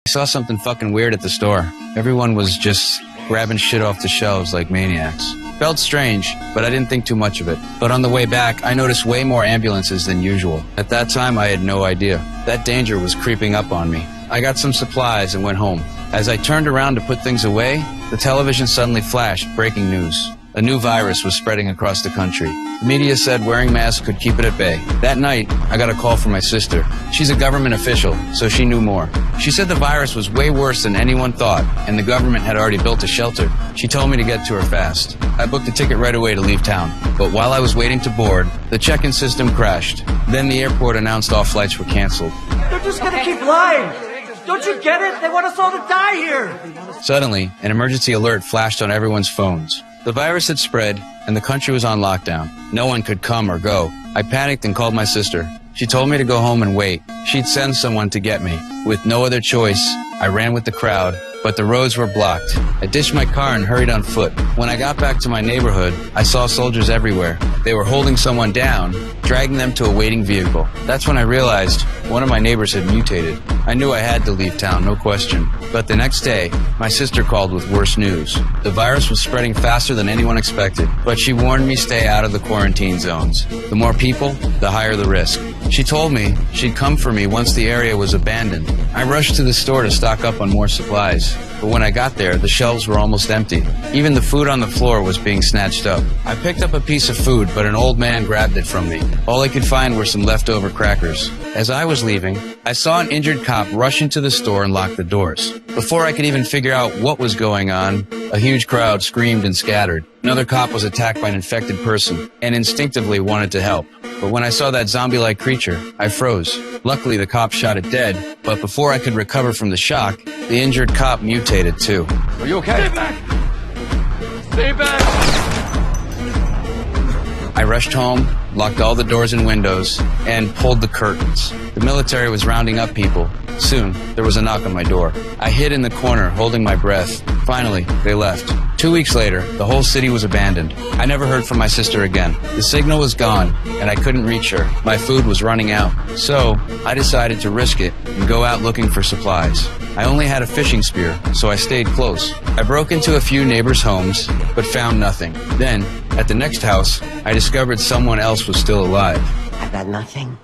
I saw something fucking weird at the store. Everyone was just grabbing shit off the shelves like maniacs. Felt strange, but I didn't think too much of it. But on the way back, I noticed way more ambulances than usual. At that time, I had no idea. That danger was creeping up on me. I got some supplies and went home. As I turned around to put things away, the television suddenly flashed breaking news. A new virus was spreading across the country. The media said wearing masks could keep it at bay. That night, I got a call from my sister. She's a government official, so she knew more. She said the virus was way worse than anyone thought, and the government had already built a shelter. She told me to get to her fast. I booked a ticket right away to leave town. But while I was waiting to board, the check-in system crashed. Then the airport announced all flights were canceled. They're just gonna keep lying! Don't you get it? They want us all to die here! Suddenly, an emergency alert flashed on everyone's phones. The virus had spread, and the country was on lockdown. No one could come or go. I panicked and called my sister. She told me to go home and wait. She'd send someone to get me. With no other choice, I ran with the crowd, but the roads were blocked. I ditched my car and hurried on foot. When I got back to my neighborhood, I saw soldiers everywhere. They were holding someone down, dragging them to a waiting vehicle. That's when I realized one of my neighbors had mutated. I knew I had to leave town, no question. But the next day, my sister called with worse news. The virus was spreading faster than anyone expected, but she warned me stay out of the quarantine zones. The more people, the higher the risk. She told me she'd come for me once the area was abandoned. I rushed to the store to stock up on more supplies. But when I got there, the shelves were almost empty. Even the food on the floor was being snatched up. I picked up a piece of food, but an old man grabbed it from me. All I could find were some leftover crackers. As I was leaving, I saw an injured cop rush into the store and lock the doors. Before I could even figure out what was going on, a huge crowd screamed and scattered. Another cop was attacked by an infected person and instinctively wanted to help. But when I saw that zombie-like creature, I froze. Luckily, the cop shot it dead, but before I could recover from the shock, the injured cop mutated too. Are you okay? Stay back! Stay back! I rushed home, locked all the doors and windows, and pulled the curtains. The military was rounding up people. Soon, there was a knock on my door. I hid in the corner, holding my breath. Finally, they left. 2 weeks later, the whole city was abandoned. I never heard from my sister again. The signal was gone, and I couldn't reach her. My food was running out. So, I decided to risk it and go out looking for supplies. I only had a fishing spear, so I stayed close. I broke into a few neighbors' homes, but found nothing. Then, at the next house, I discovered someone else was still alive. I got nothing.